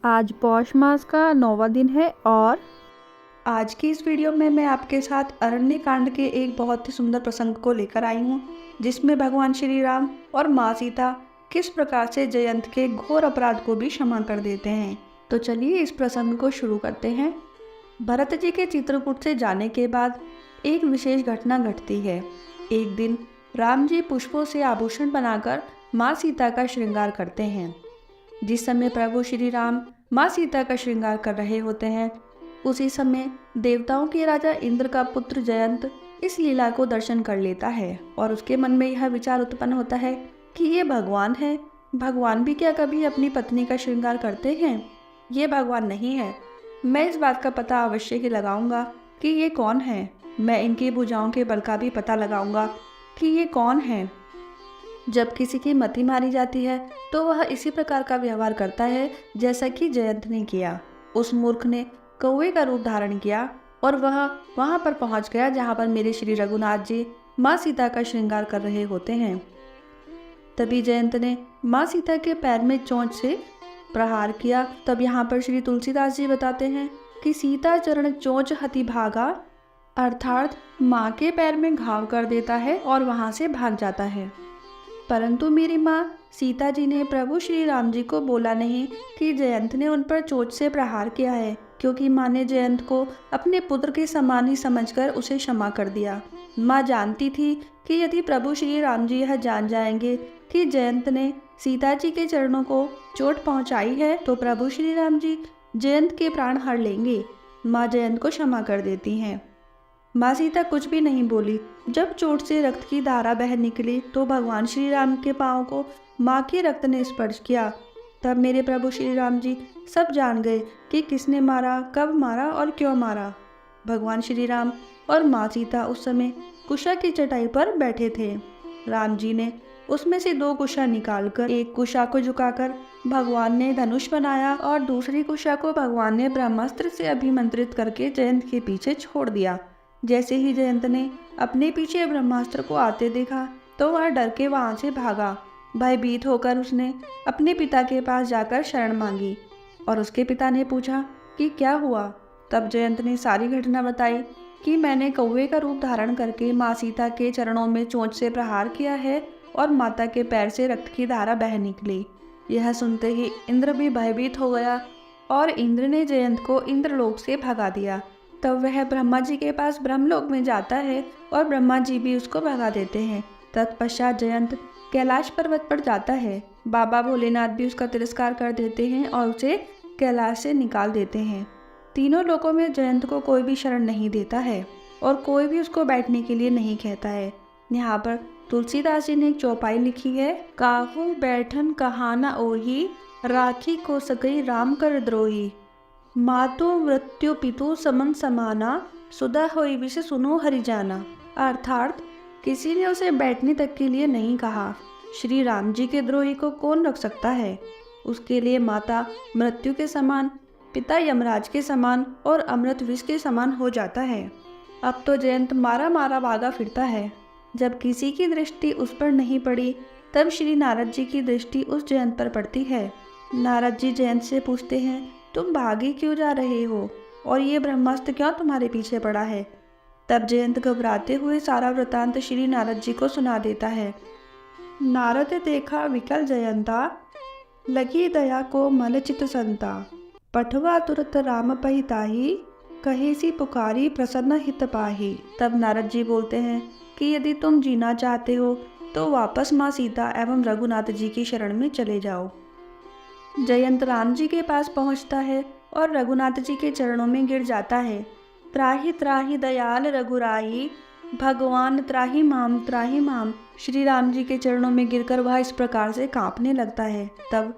आज पौष मास का 9वां दिन है और आज की इस वीडियो में मैं आपके साथ अरण्य कांड के एक बहुत ही सुंदर प्रसंग को लेकर आई हूँ, जिसमें भगवान श्री राम और माँ सीता किस प्रकार से जयंत के घोर अपराध को भी क्षमा कर देते हैं। तो चलिए इस प्रसंग को शुरू करते हैं। भरत जी के चित्रकूट से जाने के बाद एक विशेष घटना घटती है। एक दिन राम जी पुष्पों से आभूषण बनाकर माँ सीता का श्रृंगार करते हैं। जिस समय प्रभु श्री राम माँ सीता का श्रृंगार कर रहे होते हैं, उसी समय देवताओं के राजा इंद्र का पुत्र जयंत इस लीला को दर्शन कर लेता है और उसके मन में यह विचार उत्पन्न होता है कि ये भगवान है। भगवान भी क्या कभी अपनी पत्नी का श्रृंगार करते हैं? ये भगवान नहीं है। मैं इस बात का पता अवश्य ही लगाऊंगा कि ये कौन है। मैं इनकी भुजाओं के बल का भी पता लगाऊंगा कि ये कौन है। जब किसी की मति मारी जाती है तो वह इसी प्रकार का व्यवहार करता है जैसा कि जयंत ने किया। उस मूर्ख ने कौवे का रूप धारण किया और वह वहां पर पहुंच गया जहां पर मेरे श्री रघुनाथ जी माँ सीता का श्रृंगार कर रहे होते हैं। तभी जयंत ने माँ सीता के पैर में चोंच से प्रहार किया। तब यहाँ पर श्री तुलसीदास जी बताते हैं कि सीता चरण चोंच हति भागा, अर्थात माँ के पैर में घाव कर देता है और वहां से भाग जाता है। परंतु मेरी माँ सीता जी ने प्रभु श्री राम जी को बोला नहीं कि जयंत ने उन पर चोट से प्रहार किया है, क्योंकि माँ ने जयंत को अपने पुत्र के समान ही समझकर उसे क्षमा कर दिया। माँ जानती थी कि यदि प्रभु श्री राम जी यह जान जाएंगे कि जयंत ने सीता जी के चरणों को चोट पहुँचाई है तो प्रभु श्री राम जी जयंत के प्राण हर लेंगे। माँ जयंत को क्षमा कर देती हैं। माँ सीता कुछ भी नहीं बोली। जब चोट से रक्त की धारा बह निकली तो भगवान श्री राम के पांव को माँ के रक्त ने स्पर्श किया। तब मेरे प्रभु श्री राम जी सब जान गए कि किसने मारा, कब मारा और क्यों मारा। भगवान श्री राम और माँ सीता उस समय कुशा की चटाई पर बैठे थे। राम जी ने उसमें से 2 कुशा निकालकर एक कुशा को झुकाकर भगवान ने धनुष बनाया और दूसरी कुशा को भगवान ने ब्रह्मास्त्र से अभिमंत्रित करके जयंत के पीछे छोड़ दिया। जैसे ही जयंत ने अपने पीछे ब्रह्मास्त्र को आते देखा तो वह डर के वहां से भागा। भयभीत होकर उसने अपने पिता के पास जाकर शरण मांगी और उसके पिता ने पूछा कि क्या हुआ। तब जयंत ने सारी घटना बताई कि मैंने कौवे का रूप धारण करके माँ सीता के चरणों में चोंच से प्रहार किया है और माता के पैर से रक्त की धारा बह निकली। यह सुनते ही इंद्र भी भयभीत हो गया और इंद्र ने जयंत को इंद्रलोक से भगा दिया। तब वह ब्रह्मा जी के पास ब्रह्मलोक में जाता है और ब्रह्मा जी भी उसको भगा देते हैं। तत्पश्चात जयंत कैलाश पर्वत पर जाता है। बाबा भोलेनाथ भी उसका तिरस्कार कर देते हैं और उसे कैलाश से निकाल देते हैं। तीनों लोकों में जयंत को कोई भी शरण नहीं देता है और कोई भी उसको बैठने के लिए नहीं कहता है। यहाँ पर तुलसीदास जी ने एक चौपाई लिखी है, काहू बैठन कहाना ओही, राखी को सकई राम कर द्रोही, मातु मृत्यु पितु समन समाना, सुधा होई विष सुनो हरि जाना। अर्थात किसी ने उसे बैठने तक के लिए नहीं कहा। श्री राम जी के द्रोही को कौन रख सकता है? उसके लिए माता मृत्यु के समान, पिता यमराज के समान और अमृत विष के समान हो जाता है। अब तो जयंत मारा मारा भागा फिरता है। जब किसी की दृष्टि उस पर नहीं पड़ी तब श्री नारद जी की दृष्टि उस जयंत पर पड़ती है। नारद जी जयंत से पूछते हैं, तुम भागे क्यों जा रहे हो और ये ब्रह्मास्त्र क्यों तुम्हारे पीछे पड़ा है? तब जयंत घबराते हुए सारा वृतांत श्री नारद जी को सुना देता है। नारद देखा विकल जयंता, लगी दया को मलचित संता, पठवा तुरत राम पहिताही, कहेसी पुकारी प्रसन्न हित पाही। तब नारद जी बोलते हैं कि यदि तुम जीना चाहते हो तो वापस माँ सीता एवं रघुनाथ जी की शरण में चले जाओ। जयंत राम जी के पास पहुंचता है और रघुनाथ जी के चरणों में गिर जाता है। त्राही त्राही दयाल रघुराई, भगवान त्राही माम। श्री राम जी के चरणों में गिरकर वह इस प्रकार से कांपने लगता है। तब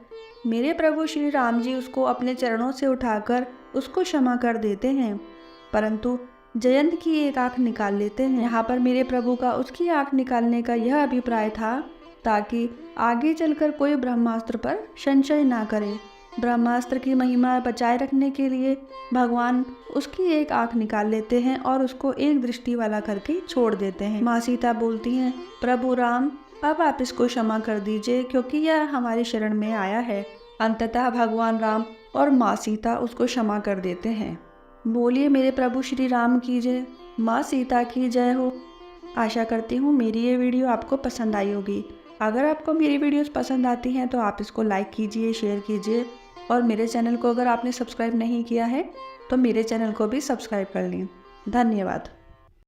मेरे प्रभु श्री राम जी उसको अपने चरणों से उठाकर उसको क्षमा कर देते हैं, परंतु जयंत की एक आंख निकाल लेते हैं। यहाँ पर मेरे प्रभु का उसकी आंख निकालने का यह अभिप्राय था ताकि आगे चलकर कोई ब्रह्मास्त्र पर संशय ना करे। ब्रह्मास्त्र की महिमा बचाए रखने के लिए भगवान उसकी एक आंख निकाल लेते हैं और उसको एक दृष्टि वाला करके छोड़ देते हैं। माँ सीता बोलती हैं, प्रभु राम अब आप इसको क्षमा कर दीजिए क्योंकि यह हमारी शरण में आया है। अंततः भगवान राम और माँ सीता उसको क्षमा कर देते हैं। बोलिए मेरे प्रभु श्री राम की जय, माँ सीता की जय हो। आशा करती हूँ मेरी ये वीडियो आपको पसंद आई होगी। अगर आपको मेरी वीडियोस पसंद आती हैं तो आप इसको लाइक कीजिए, शेयर कीजिए और मेरे चैनल को अगर आपने सब्सक्राइब नहीं किया है तो मेरे चैनल को भी सब्सक्राइब कर लें। धन्यवाद।